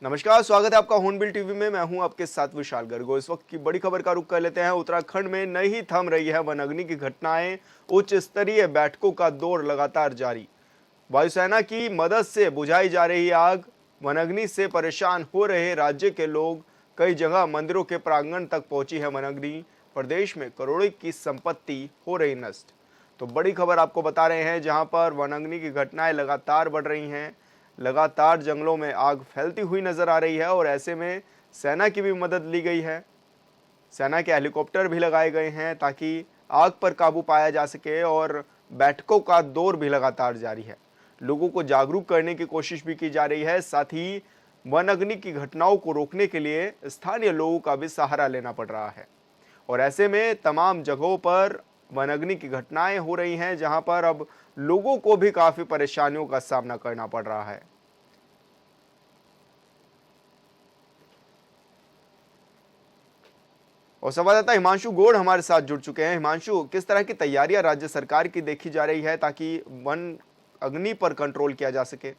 नमस्कार, स्वागत है आपका हॉर्नबिल टीवी में। मैं हूं आपके साथ विशाल गर्गो। इस वक्त की बड़ी खबर का रुख कर लेते हैं। उत्तराखंड में नहीं थम रही है वन अग्नि की घटनाएं। उच्च स्तरीय बैठकों का दौर लगातार जारी। वायुसेना की मदद से बुझाई जा रही आग। वन अग्नि से परेशान हो रहे राज्य के लोग। कई जगह मंदिरों के प्रांगण तक पहुंची है वन अग्नि। प्रदेश में करोड़ों की संपत्ति हो रही नष्ट। तो बड़ी खबर आपको बता रहे हैं, जहां पर वन अग्नि की घटनाएं लगातार बढ़ रही हैं। लगातार जंगलों में आग फैलती हुई नजर आ रही है और ऐसे में सेना की भी मदद ली गई है। सेना के हेलीकॉप्टर भी लगाए गए हैं ताकि आग पर काबू पाया जा सके, और बैठकों का दौर भी लगातार जारी है। लोगों को जागरूक करने की कोशिश भी की जा रही है। साथ ही वन अग्नि की घटनाओं को रोकने के लिए स्थानीय लोगों का भी सहारा लेना पड़ रहा है। और ऐसे में तमाम जगहों पर वन अग्नि की घटनाएं हो रही हैं, जहां पर अब लोगों को भी काफी परेशानियों का सामना करना पड़ रहा है। और संवाददाता हिमांशु गौड़ हमारे साथ जुड़ चुके हैं। हिमांशु, किस तरह की तैयारियां राज्य सरकार की देखी जा रही है ताकि वन अग्नि पर कंट्रोल किया जा सके?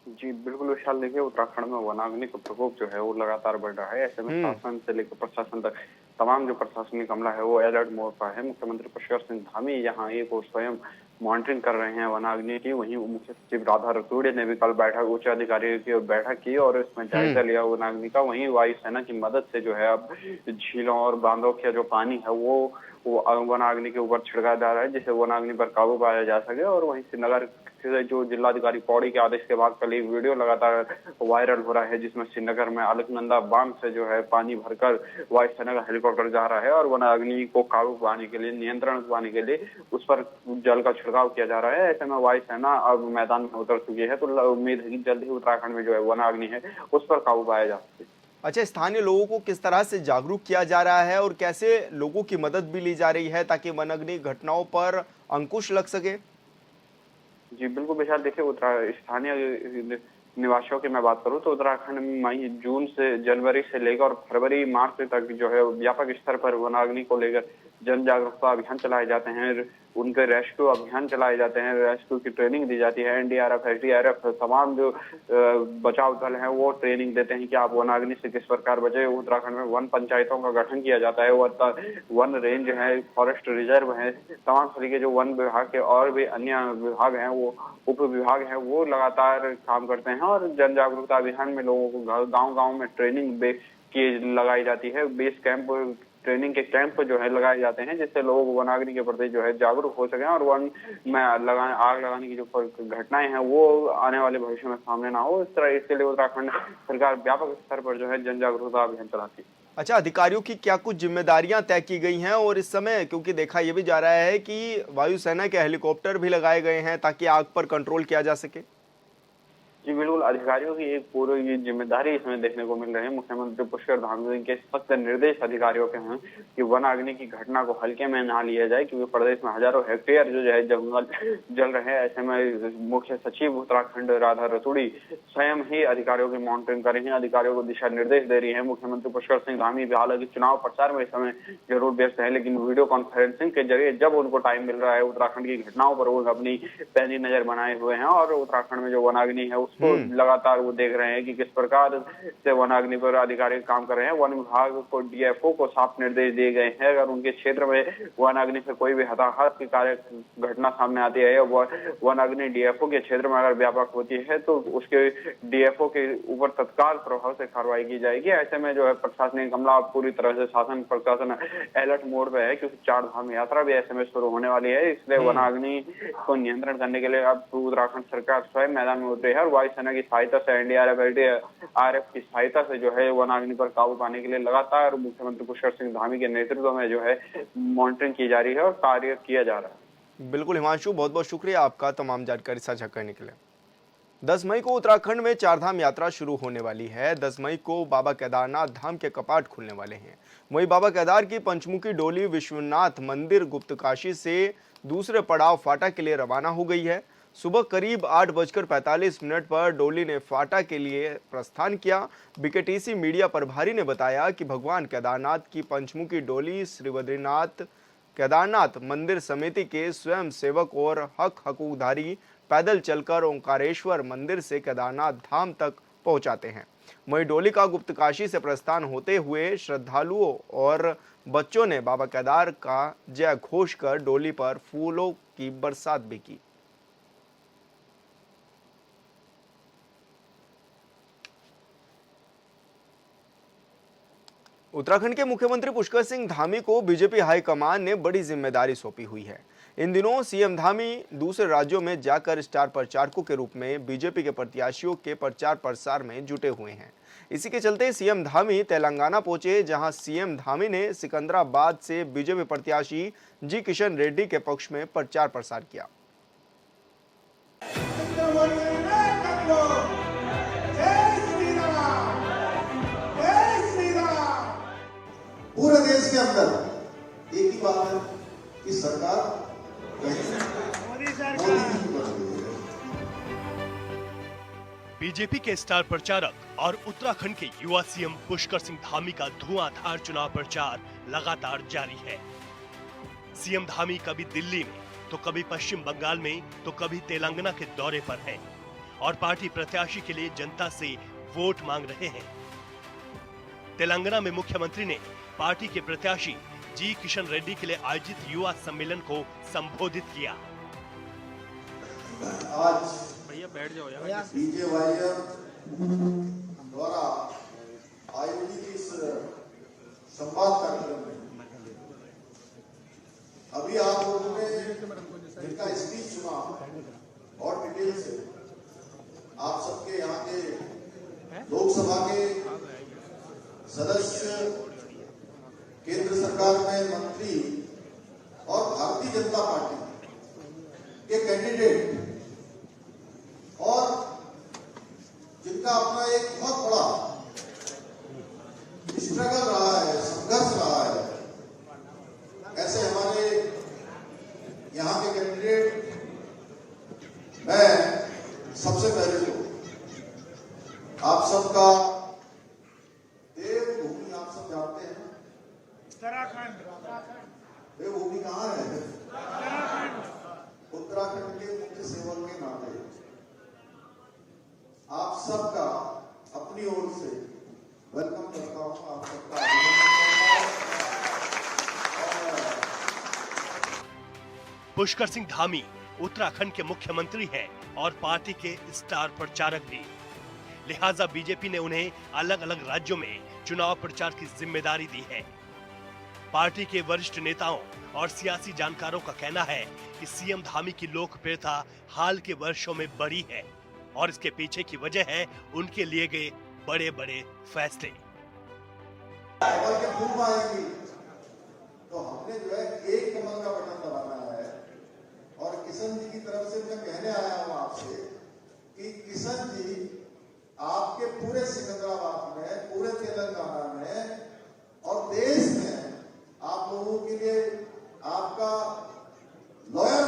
जी, बिल्कुल विशाल। देखिए, उत्तराखंड में वनाग्नि का प्रकोप जो है वो लगातार बढ़ रहा है। ऐसे में हम्म। शासन से लेकर प्रशासन तक तमाम जो प्रशासनिक अमला है वो अलर्ट मोड पर है। मुख्यमंत्री पुष्कर सिंह धामी यहाँ एक और स्वयं मॉनिटरिंग कर रहे हैं वनाग्नि की। वहीं मुख्य सचिव राधा रतूड़ी ने भी कल बैठक उच्च अधिकारियों की बैठक की और इसमें जायजा हम्म। लिया वनाग्नि का। वहीं वायुसेना की मदद से जो है अब झीलों और बांधों का जो पानी है वो वनाग्नि के ऊपर छिड़का जा रहा है, जिससे वनाग्नि पर काबू पाया जा सके। और वहीं श्रीनगर से जो जिलाधिकारी पौड़ी के आदेश के बाद कल एक वीडियो लगातार वायरल हो रहा है, जिसमें श्रीनगर में अलकनंदा बांध से जो है पानी भरकर वायुसेना का हेलीकॉप्टर जा रहा है और वन अग्नि को काबू पाने के लिए, नियंत्रण पाने के लिए उस पर जल का छिड़काव किया जा रहा है। ऐसे में वायुसेना अब मैदान में उतर चुकी है, तो उम्मीद है कि जल्द ही उत्तराखंड में जो है वन अग्नि है उस पर काबू पाया जा सके। अच्छा, स्थानीय लोगों को किस तरह से जागरूक किया जा रहा है और कैसे लोगों की मदद भी ली जा रही है ताकि वन अग्नि घटनाओं पर अंकुश लग सके? जी, बिल्कुल बेशक। देखिए, स्थानीय निवासियों की मैं बात करूँ तो उत्तराखंड में मई जून से जनवरी से लेकर फरवरी मार्च तक जो है व्यापक स्तर पर वनाग्नि को लेकर जन जागरूकता अभियान चलाए जाते हैं। उनके रेस्क्यू अभियान चलाए जाते हैं, रेस्क्यू की ट्रेनिंग दी जाती है। एनडीआरएफ, एसडीआरएफ तमाम जो बचाव दल हैं वो ट्रेनिंग देते हैं कि आप वनाग्नि से किस प्रकार बचे। उत्तराखंड में वन पंचायतों का गठन किया जाता है। वन रेंज है, फॉरेस्ट रिजर्व है, तमाम तरीके जो वन विभाग के और भी अन्य विभाग हैं, वो उप विभाग हैं, वो लगातार काम करते हैं। और जन जागरूकता अभियान में लोगों को गांव-गांव में ट्रेनिंग की लगाई जाती है। बेस कैंप, ट्रेनिंग के कैंप जो है लगाए जाते हैं, जिससे लोग वनाग्नि के प्रति जो है जागरूक हो सकें और वन में आग लगाने की जो घटनाएं हैं वो आने वाले भविष्य में सामने ना हो। इस तरह इसके लिए उत्तराखंड सरकार व्यापक स्तर पर जो है जन जागरूकता अभियान चलाती है। अच्छा, अधिकारियों की क्या कुछ जिम्मेदारियां तय की गई हैं? और इस समय क्योंकि देखा यह भी जा रहा है कि वायुसेना के हेलीकॉप्टर भी लगाए गए हैं ताकि आग पर कंट्रोल किया जा सके। जी, बिल्कुल। अधिकारियों की एक पूरी ये जिम्मेदारी इसमें देखने को मिल रही है। मुख्यमंत्री पुष्कर धामी के सख्त निर्देश अधिकारियों के हैं कि वन अग्नि की घटना को हल्के में ना लिया जाए, क्योंकि प्रदेश में हजारों हेक्टेयर जो है जंगल जल रहे हैं। ऐसे में मुख्य सचिव उत्तराखंड राधा रतूड़ी स्वयं ही अधिकारियों की मॉनिटरिंग कर रही हैं, अधिकारियों को दिशा निर्देश दे रही है। मुख्यमंत्री पुष्कर सिंह धामी भी हालांकि चुनाव प्रचार में इस समय जरूर व्यस्त है, लेकिन वीडियो कॉन्फ्रेंसिंग के जरिए जब उनको टाइम मिल रहा है उत्तराखंड की घटनाओं पर वो अपनी पैनी नजर बनाए हुए हैं। और उत्तराखंड में जो वन अग्नि है उसको हम्म। लगातार वो देख रहे हैं कि किस प्रकार से वन अग्नि पर अधिकारी काम कर रहे हैं। वन विभाग को, डीएफओ को साफ निर्देश दिए गए हैं, अगर उनके क्षेत्र में वन अग्नि से कोई भी हताहत की कार्य घटना सामने आती है, वन अग्नि डीएफओ के क्षेत्र में अगर व्यापक होती है तो उसके डीएफओ के ऊपर तत्काल प्रभाव से कार्रवाई की जाएगी। ऐसे में जो है प्रशासनिक अमला पूरी तरह से शासन प्रशासन अलर्ट मोड पे है, क्योंकि चार धाम यात्रा भी ऐसे में शुरू होने वाली है। इसलिए वन हम्म। अग्नि को नियंत्रण करने के लिए अब उत्तराखंड सरकार स्वयं मैदान में उतरी है और वायुसेना की सहायता से, एनडीआरएफ, एसडीआरएफ की सहायता से जो है वन अग्नि पर काबू पाने के लिए लगातार मुख्यमंत्री पुष्कर सिंह धामी के नेतृत्व में जो है मॉनिटरिंग की जा रही है और कार्य किया जा रहा है। बिल्कुल हिमांशु, बहुत बहुत शुक्रिया आपका तमाम जानकारी साझा करने के लिए। 10 मई को उत्तराखंड में चारधाम यात्रा शुरू होने वाली है। 10 मई को बाबा केदारनाथ धाम के कपाट खुलने वाले हैं। वहीं बाबा केदार की पंचमुखी डोली विश्वनाथ मंदिर गुप्तकाशी से दूसरे पड़ाव फाटा के लिए रवाना हो गई है। सुबह करीब 8:45 पर डोली ने फाटा के लिए प्रस्थान किया। बीकेटीसी मीडिया प्रभारी ने बताया कि भगवान केदारनाथ की पंचमुखी डोली श्री बद्रीनाथ केदारनाथ मंदिर समिति के स्वयं सेवक और हक हकूकधारी पैदल चलकर ओंकारेश्वर मंदिर से केदारनाथ धाम तक पहुंचाते हैं। वहीं डोली का गुप्तकाशी से प्रस्थान होते हुए श्रद्धालुओं और बच्चों ने बाबा केदार का जय घोष कर डोली पर फूलों की बरसात भी की। उत्तराखंड के मुख्यमंत्री पुष्कर सिंह धामी को बीजेपी हाईकमान ने बड़ी जिम्मेदारी सौंपी हुई है। इन दिनों सीएम धामी दूसरे राज्यों में जाकर स्टार प्रचारकों के रूप में बीजेपी के प्रत्याशियों के प्रचार प्रसार में जुटे हुए हैं। इसी के चलते सीएम धामी तेलंगाना पहुंचे, जहां सीएम धामी ने सिकंदराबाद से बीजेपी प्रत्याशी जी किशन रेड्डी के पक्ष में प्रचार प्रसार किया। पूरे देश के अंदर एक ही बात है कि सरकार बीजेपी के स्टार प्रचारक और उत्तराखंड के युवा सीएम पुष्कर सिंह धामी का धुआंधार चुनाव प्रचार लगातार जारी है। सीएम धामी कभी दिल्ली में तो कभी पश्चिम बंगाल में तो कभी तेलंगाना के दौरे पर हैं और पार्टी प्रत्याशी के लिए जनता से वोट मांग रहे हैं। तेलंगाना में मुख्यमंत्री ने पार्टी के प्रत्याशी जी किशन रेड्डी के लिए आयोजित युवा सम्मेलन को संबोधित किया। आज भैया बैठ जाओ यार। बीजेवाईएम द्वारा आयोजित इस संवाद कार्यक्रम में अभी आप लोगों ने जिनका स्पीच सुना और डिटेल से आप सबके यहाँ के लोकसभा के सदस्य, केंद्र सरकार में मंत्री और भारतीय जनता पार्टी के कैंडिडेट और जिनका अपना एक बहुत बड़ा स्ट्रगल रहा है, संघर्ष रहा है, ऐसे हमारे यहाँ के कैंडिडेट, मैं सबसे पहले तो आप सबका देवभूमि, आप सब जानते हैं देवभूमि कहाँ है? उत्तराखंड के मुख्य सेवक के नाते आप सबका अपनी ओर से वेलकम करता हूं, आप सबका पुष्कर सिंह धामी उत्तराखंड के मुख्यमंत्री हैं और पार्टी के स्टार प्रचारक भी। लिहाजा बीजेपी ने उन्हें अलग अलग राज्यों में चुनाव प्रचार की जिम्मेदारी दी है। पार्टी के वरिष्ठ नेताओं और सियासी जानकारों का कहना है कि सीएम धामी की लोकप्रियता हाल के वर्षों में बढ़ी है और इसके पीछे की वजह है उनके लिए गए बड़े बड़े फैसले। तो हमने जो है एक कमल का बटन दबाना है और किशन जी की तरफ से मैं कहने आया हूं आपसे कि किशन जी आपके पूरे सिकंदराबाद में, पूरे तेलंगाना में और देश में आप लोगों के लिए आपका लॉयर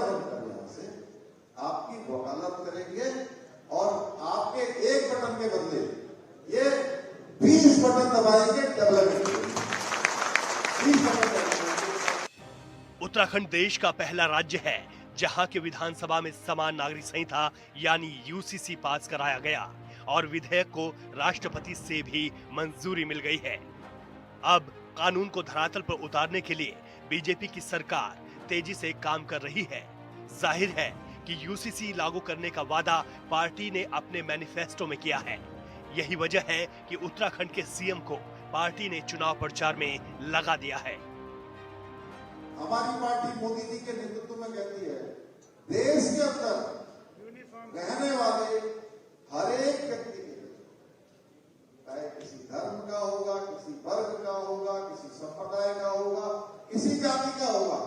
बनकर यहां से आपकी वकालत करेंगे और आपके एक बटन के बदले ये 20 बटन दबाएंगे, डेवलपमेंट 20 बटन दबाएंगे। उत्तराखंड देश का पहला राज्य है जहां के विधानसभा में समान नागरिक संहिता यानी यूसीसी पास कराया गया और विधेयक को राष्ट्रपति से भी मंजूरी मिल गई है। अब कानून को धरातल पर उतारने के लिए बीजेपी की सरकार तेजी से काम कर रही है। जाहिर है कि यूसीसी लागू करने का वादा पार्टी ने अपने मैनिफेस्टो में किया है। यही वजह है कि उत्तराखंड के सीएम को पार्टी ने चुनाव प्रचार में लगा दिया है। हमारी पार्टी मोदी जी के नेतृत्व में कहती है देश के अंदर रहने वाले हर एक व्यक्ति के लिए, चाहे किसी धर्म का होगा, किसी वर्ग का होगा, किसी संप्रदाय का होगा, किसी जाति का होगा,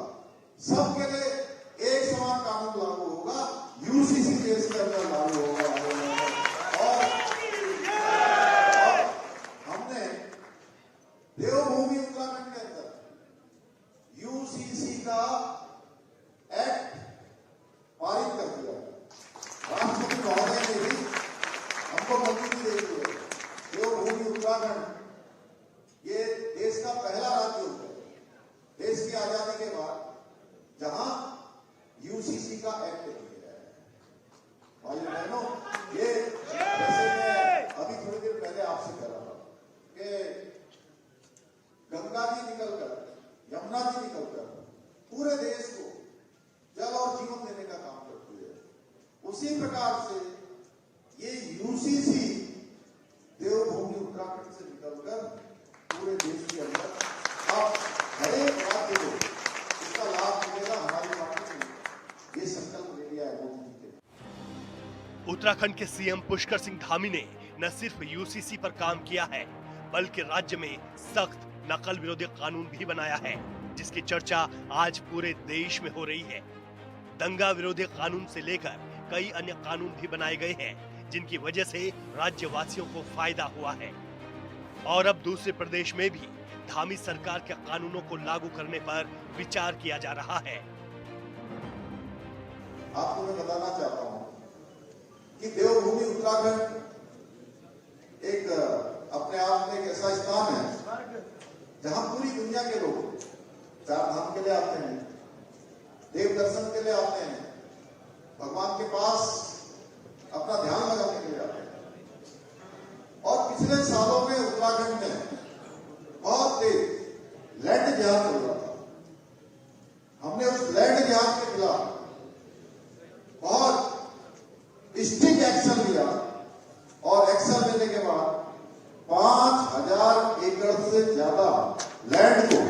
सबके लिए एक समान कानून लागू होगा। यूसीसी देश के अंदर लागू होगा और हमने देवभूमि उत्तराखंड के अंदर यूसीसी का एक्ट पारित कर दिया। राष्ट्रपति महोदय ने भी हमको मंजूरी दे दी है। देवभूमि उत्तराखंड ये देश का पहला राज्य होता है। देश की आजादी के बाद जहां उत्तराखंड के सीएम पुष्कर सिंह धामी ने न सिर्फ यूसीसी पर काम किया है, बल्कि राज्य में सख्त नकल विरोधी कानून भी बनाया है, जिसकी चर्चा आज पूरे देश में हो रही है। दंगा विरोधी कानून से लेकर कई अन्य कानून भी बनाए गए हैं, जिनकी वजह से राज्यवासियों को फायदा हुआ है। और अब दूसरे प्रदेश में भी धामी सरकार के कानूनों को लागू करने पर विचार किया जा रहा है। आपको मैं बताना चाहता हूं कि देवभूमि उत्तराखंड एक अपने आप में एक ऐसा स्थान है जहां पूरी दुनिया के लोग चार धाम के लिए आते हैं, देव दर्शन के लिए आते हैं, भगवान के पास अपना ध्यान लगाने के लिए आते हैं। और पिछले सालों में उत्तराखंड में बहुत तेज लैंड जिहाद चल रहा था। हमने उस लैंड जिहाद के खिलाफ बहुत स्ट्रिक्ट एक्शन लिया और एक्शन लेने के बाद 5000 एकड़ से ज्यादा लैंड को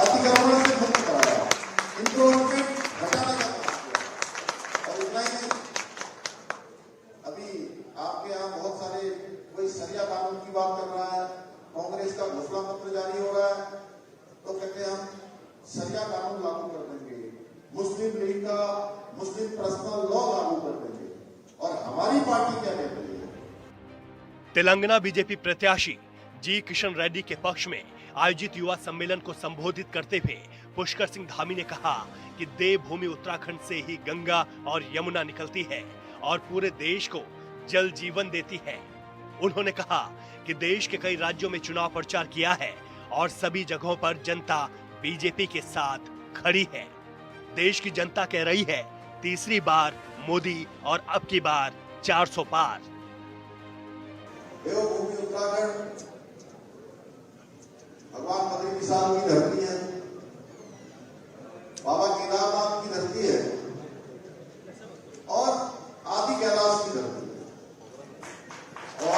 अतिक्रमण से मुक्त कराया, इंक्रोचमेंट हटाने का काम किया। और इतना ही नहीं, अभी आपके यहाँ बहुत सारे कोई सरिया कानून की बात कर रहा है, कांग्रेस का घोषणा पत्र जारी हो रहा है, तो कहते हैं हम सरिया कानून लागू कर देंगे, मुस्लिम लीग का मुस्लिम पर्सनल लॉ लागू कर देंगे। और हमारी पार्टी क्या कहती है? तेलंगाना बीजेपी प्रत्याशी जी किशन रेड्डी के पक्ष में आयोजित युवा सम्मेलन को संबोधित करते हुए पुष्कर सिंह धामी ने कहा कि देवभूमि उत्तराखंड से ही गंगा और यमुना निकलती है और पूरे देश को जल जीवन देती है। उन्होंने कहा कि देश के कई राज्यों में चुनाव प्रचार किया है और सभी जगहों पर जनता बीजेपी के साथ खड़ी है। देश की जनता कह रही है तीसरी बार मोदी और अब की बार 400 पार। देवभूमि उत्तराखंड भगवान बद्री विशाल की धरती है, बाबा केदारनाथ की धरती है और आदि कैलाश की धरती है। और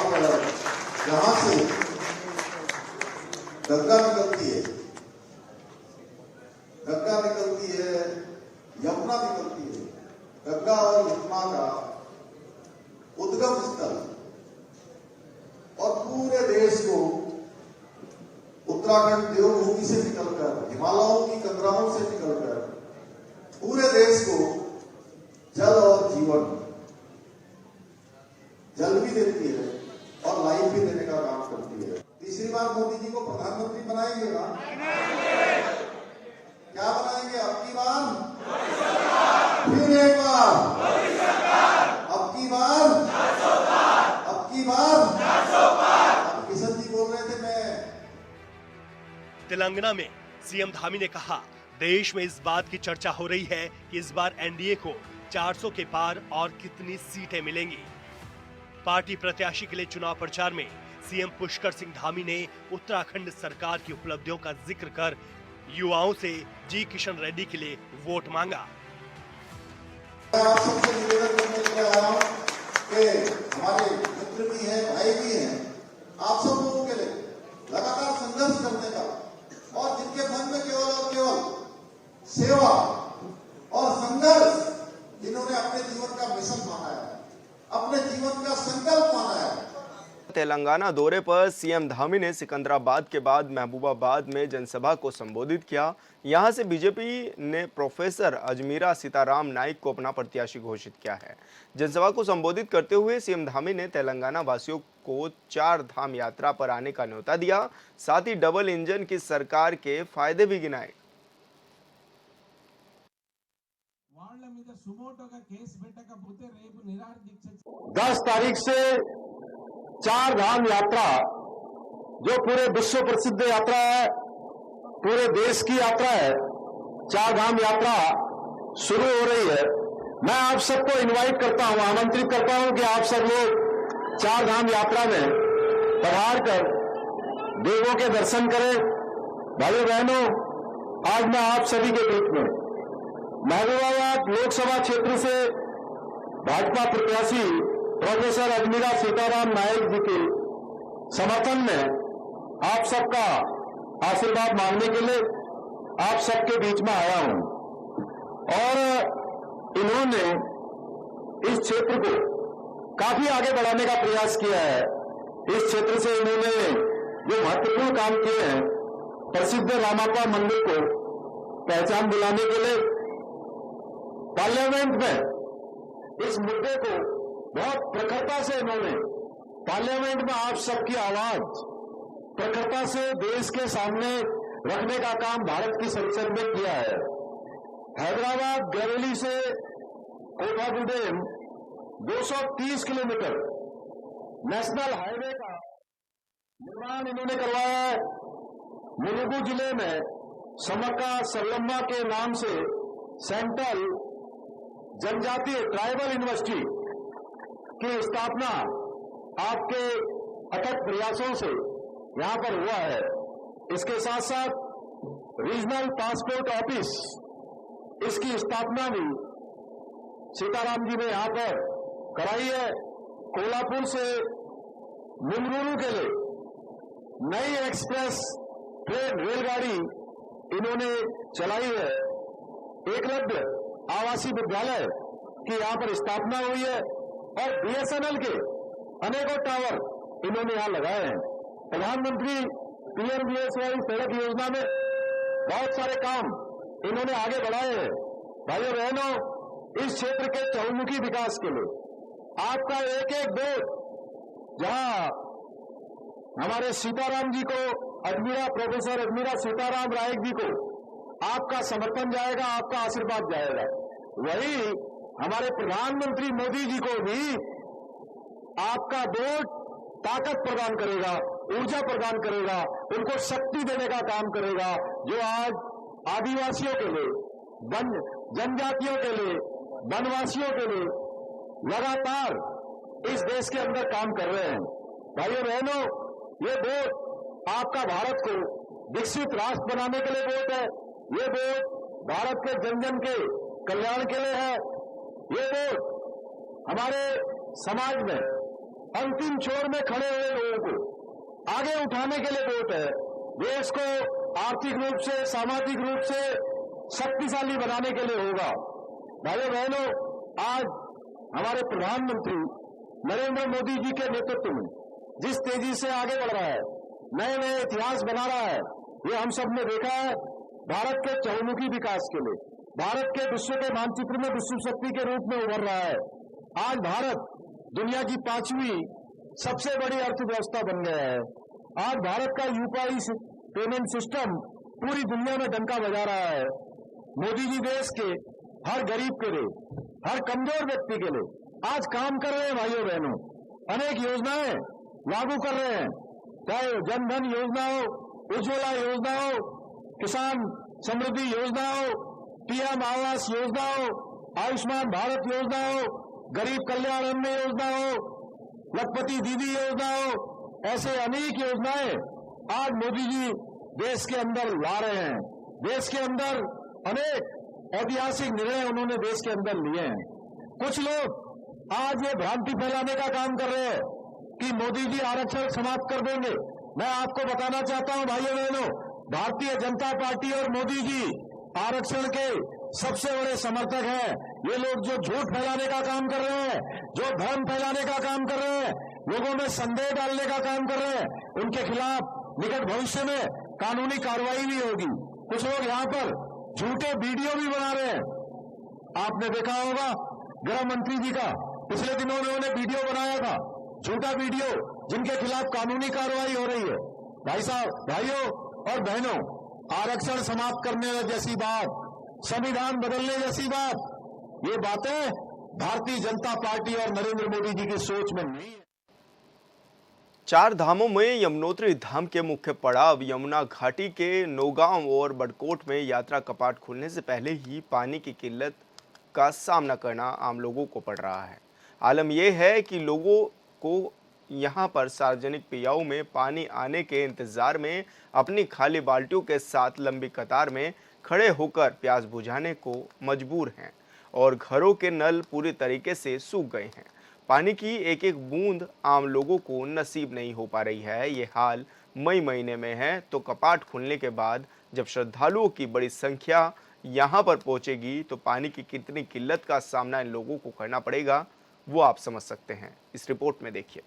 जहां से गंगा निकलती है, यमुना निकलती है। गंगा और यमुना का उद्गम स्थल और पूरे देश को उत्तराखंड देवभूमि से निकलकर, हिमालयों की कंदराओं से निकलकर पूरे देश को जल और जीवन, जल भी देती है और लाइफ भी देने का काम करती है। तीसरी बार मोदी जी को प्रधानमंत्री बनाएंगे ना? क्या बनाएंगे? अब की बार फिर एक बार, अब की बार, अब की बार। किशन जी बोल रहे थे। मैं तेलंगाना में सीएम धामी ने कहा देश में इस बात की चर्चा हो रही है कि इस बार एनडीए को 400 के पार और कितनी सीटें मिलेंगी। पार्टी प्रत्याशी के लिए चुनाव प्रचार में सीएम पुष्कर सिंह धामी ने उत्तराखंड सरकार की उपलब्धियों का जिक्र कर युवाओं से जी किशन रेड्डी के लिए वोट मांगा। आप सबसे निवेदन करने के लिए आया हूं कि हमारे मित्र भी हैं, भाई भी हैं, आप सब लोगों के लिए लगातार संघर्ष करने का और जिनके मन में केवल और केवल सेवा और संघर्ष, जिन्होंने अपने जीवन का मिशन माना है, अपने जीवन का संकल्प माना है। तेलंगाना दौरे पर सीएम धामी ने सिकंदराबाद के बाद महबूबाबाद में जनसभा को संबोधित किया। यहां से बीजेपी ने प्रोफेसर अजमीरा सीताराम नाइक को अपना प्रत्याशी घोषित किया है। जनसभा को संबोधित करते हुए सीएम धामी ने तेलंगाना वासियों को 4 धाम यात्रा पर आने का न्योता दिया, साथ ही डबल इंजन की सरकार के फायदे भी गिनाए। 10 तारीख से 4 धाम यात्रा, जो पूरे विश्व प्रसिद्ध यात्रा है, पूरे देश की यात्रा है, 4 धाम यात्रा शुरू हो रही है। मैं आप सबको इनवाइट करता हूं, आमंत्रित करता हूं कि आप सब लोग 4 धाम यात्रा में पधार कर देवों के दर्शन करें। भाइयों बहनों, आज मैं आप सभी के बीच में महबूबाबाद लोकसभा क्षेत्र से भाजपा प्रत्याशी प्रोफेसर अजमीरा सीताराम नाइक जी के समर्थन में आप सबका आशीर्वाद मांगने के लिए आप सबके बीच में आया हूं। और इन्होंने इस क्षेत्र को काफी आगे बढ़ाने का प्रयास किया है। इस क्षेत्र से इन्होंने जो महत्वपूर्ण काम किए हैं, प्रसिद्ध रामापा मंदिर को पहचान दिलाने के लिए पार्लियामेंट में इस मुद्दे को बहुत प्रखरता से इन्होंने पार्लियामेंट में आप सबकी आवाज प्रखरता से देश के सामने रखने का काम भारत की संसद में किया है। हैदराबाद बरेली से कोठागुडेम 230 किलोमीटर नेशनल हाईवे का निर्माण इन्होंने करवाया है। मुलुगु जिले में समक्का सरलम्मा के नाम से सेंट्रल जनजातीय ट्राइबल यूनिवर्सिटी की स्थापना आपके अथक प्रयासों से यहां पर हुआ है। इसके साथ साथ रीजनल पासपोर्ट ऑफिस, इसकी स्थापना भी सीताराम जी ने यहां पर कराई है। कोल्हापुर से मंगलुरु के लिए नई एक्सप्रेस ट्रेन रेलगाड़ी इन्होंने चलाई है। एकलव्य आवासीय विद्यालय की यहां पर स्थापना हुई है और बीएसएनएल के अनेकों टावर इन्होंने यहां लगाए हैं। प्रधानमंत्री पीएमजीएसवाई सड़क योजना में बहुत सारे काम इन्होंने आगे बढ़ाए हैं। भाइयों बहनों, इस क्षेत्र के चहुमुखी विकास के लिए आपका एक एक वोट, जहां हमारे सीताराम जी को प्रोफेसर अजमीरा सीताराम राय जी को आपका समर्थन जाएगा, आपका आशीर्वाद जाएगा, वही हमारे प्रधानमंत्री मोदी जी को भी आपका वोट ताकत प्रदान करेगा, ऊर्जा प्रदान करेगा, उनको शक्ति देने का काम करेगा, जो आज आदिवासियों के लिए, जनजातियों के लिए, वनवासियों के लिए लगातार इस देश के अंदर काम कर रहे हैं। भाइयों बहनों, ये वोट आपका भारत को विकसित राष्ट्र बनाने के लिए वोट है। ये वोट भारत के जन जन के कल्याण के लिए है। ये वोट हमारे समाज में अंतिम छोर में खड़े हुए लोगों को आगे उठाने के लिए वोट है। देश को आर्थिक रूप से, सामाजिक रूप से शक्तिशाली बनाने के लिए होगा। भाइयों बहनों, आज हमारे प्रधानमंत्री नरेंद्र मोदी जी के नेतृत्व में जिस तेजी से आगे बढ़ रहा है, नए नए इतिहास बना रहा है, ये हम सब ने देखा है। भारत के चहुमुखी विकास के लिए भारत के विश्व के मानचित्र में विश्व शक्ति के रूप में उभर रहा है। आज भारत दुनिया की 5वीं सबसे बड़ी अर्थव्यवस्था बन गया है। आज भारत का यूपीआई पेमेंट सिस्टम पूरी दुनिया में डंका बजा रहा है। मोदी जी देश के हर गरीब के लिए, हर कमजोर व्यक्ति के लिए आज काम कर रहे हैं। भाइयों बहनों, अनेक योजनाएं लागू कर रहे हैं, चाहे जनधन योजना हो, उज्ज्वला योजना हो, किसान समृद्धि योजना हो, पीएम आवास योजना हो, आयुष्मान भारत योजना हो, गरीब कल्याण अन्न योजना हो, लखपति दीदी योजना हो, ऐसे अनेक योजनाएं आज मोदी जी देश के अंदर ला रहे हैं। देश के अंदर अनेक ऐतिहासिक निर्णय उन्होंने देश के अंदर लिए हैं। कुछ लोग आज ये भ्रांति फैलाने का काम कर रहे हैं कि मोदी जी आरक्षण समाप्त कर देंगे। मैं आपको बताना चाहता हूं भाइयों बहनों, भारतीय जनता पार्टी और मोदी जी आरक्षण के सबसे बड़े समर्थक हैं। ये लोग जो झूठ फैलाने का काम कर रहे हैं, जो भ्रम फैलाने का काम कर रहे हैं, लोगों में संदेह डालने का काम कर रहे हैं, उनके खिलाफ निकट भविष्य में कानूनी कार्रवाई भी होगी। कुछ लोग यहाँ पर झूठे वीडियो भी बना रहे हैं। आपने देखा होगा गृह मंत्री जी का पिछले दिनों उन्होंने वीडियो बनाया था, झूठा वीडियो, जिनके खिलाफ कानूनी कार्रवाई हो रही है। भाई साहब, भाइयों और बहनों, आरक्षण समाप्त करने जैसी बात, संविधान बदलने जैसी बात, ये बातें भारतीय जनता पार्टी और नरेंद्र मोदी जी की सोच में नहीं है। 4 धामों में यमुनोत्री धाम के मुख्य पड़ाव यमुना घाटी के नौगांव और बड़कोट में यात्रा कपाट खुलने से पहले ही पानी की किल्लत का सामना करना आम लोगों को पड़ रहा है। आलम यह है कि लोगों को यहां पर सार्वजनिक पेयों में पानी आने के इंतजार में अपनी खाली बाल्टियों के साथ लंबी कतार में खड़े होकर प्यास बुझाने को मजबूर हैं और घरों के नल पूरी तरीके से सूख गए हैं। पानी की एक एक बूंद आम लोगों को नसीब नहीं हो पा रही है। ये हाल मई महीने में है तो कपाट खुलने के बाद जब श्रद्धालुओं की बड़ी संख्या यहाँ पर पहुँचेगी तो पानी की कितनी किल्लत का सामना इन लोगों को करना पड़ेगा, वो आप समझ सकते हैं। इस रिपोर्ट में देखिए।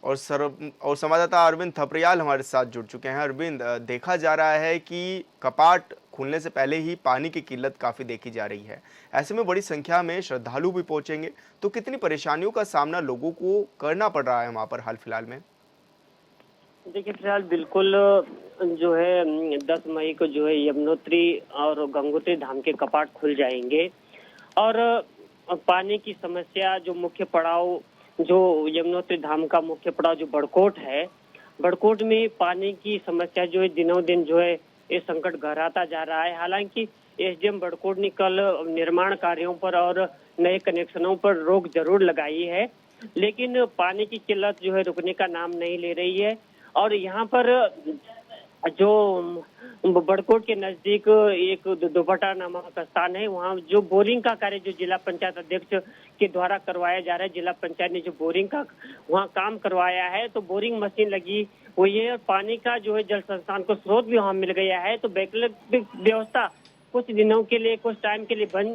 और संवाददाता अरविंद थपरियाल हमारे साथ जुड़ चुके हैं। अरविंद, देखा जा रहा है कि कपाट खुलने से पहले ही पानी की किल्लत काफी देखी जा रही है। ऐसे में बड़ी संख्या में श्रद्धालु भी पहुंचेंगे, तो कितनी परेशानियों का सामना लोगों को करना पड़ रहा है वहां पर हाल फिलहाल में? देखिए फिलहाल बिल्कुल जो है 10 मई को जो है यमुनोत्री और गंगोत्री धाम के कपाट खुल जाएंगे और पानी की समस्या जो मुख्य पड़ाव जो यमुनोत्री धाम का मुख्य पड़ाव जो बड़कोट है, बड़कोट में पानी की समस्या जो है दिनों दिन जो है ये संकट गहराता जा रहा है। हालांकि एसडीएम बड़कोट ने कल निर्माण कार्यों पर और नए कनेक्शनों पर रोक जरूर लगाई है, लेकिन पानी की किल्लत जो है रुकने का नाम नहीं ले रही है। और यहाँ पर जो बड़कोट के नजदीक एक दुपट्टा नामक स्थान है, वहाँ जो बोरिंग का कार्य जो जिला पंचायत अध्यक्ष के द्वारा करवाया जा रहा है, जिला पंचायत ने जो बोरिंग का वहाँ काम करवाया है, तो बोरिंग मशीन लगी हुई है और पानी का जो है जल संस्थान को स्रोत भी वहाँ मिल गया है। तो वैकल्पिक व्यवस्था कुछ दिनों के लिए, कुछ टाइम के लिए बन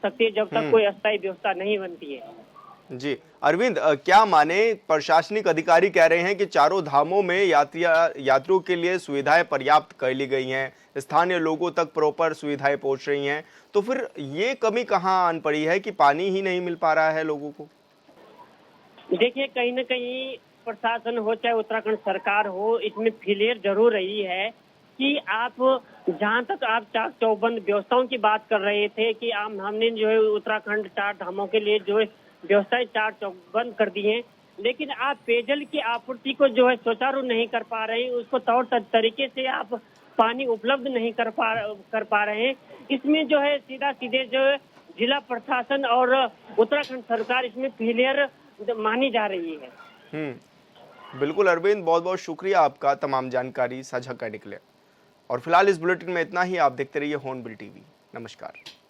सकती है, जब तक कोई अस्थायी व्यवस्था नहीं बनती है। जी अरविंद, क्या माने प्रशासनिक अधिकारी कह रहे हैं कि चारों धामों में यात्रियों के लिए सुविधाएं पर्याप्त कर ली गई हैं, स्थानीय लोगों तक प्रॉपर सुविधाएं पहुंच रही हैं, तो फिर ये कमी कहाँ आन पड़ी है कि पानी ही नहीं मिल पा रहा है लोगों को? देखिए कहीं न कहीं प्रशासन हो चाहे उत्तराखंड सरकार हो, इसमें फेलियर जरूर रही है कि आप जहां तक आप चाक चौबंद व्यवस्थाओं की बात कर रहे थे कि हमने जो है उत्तराखंड 4 धामों के लिए जो है व्यवस्थाएं 4 चौबंद कर दी हैं, लेकिन आप पेयजल की आपूर्ति को जो है सुचारू नहीं कर पा रहे हैं, उसको तौर तरीके से आप पानी उपलब्ध नहीं कर पा रहे हैं। इसमें जो है सीधे जो है जिला प्रशासन और उत्तराखंड सरकार इसमें फेलियर मानी जा रही है। बिल्कुल अरविंद, बहुत बहुत शुक्रिया आपका तमाम जानकारी साझा करने के लिए। और फिलहाल इस बुलेटिन में इतना ही। आप देखते रहिए हॉर्नबिल टीवी। नमस्कार।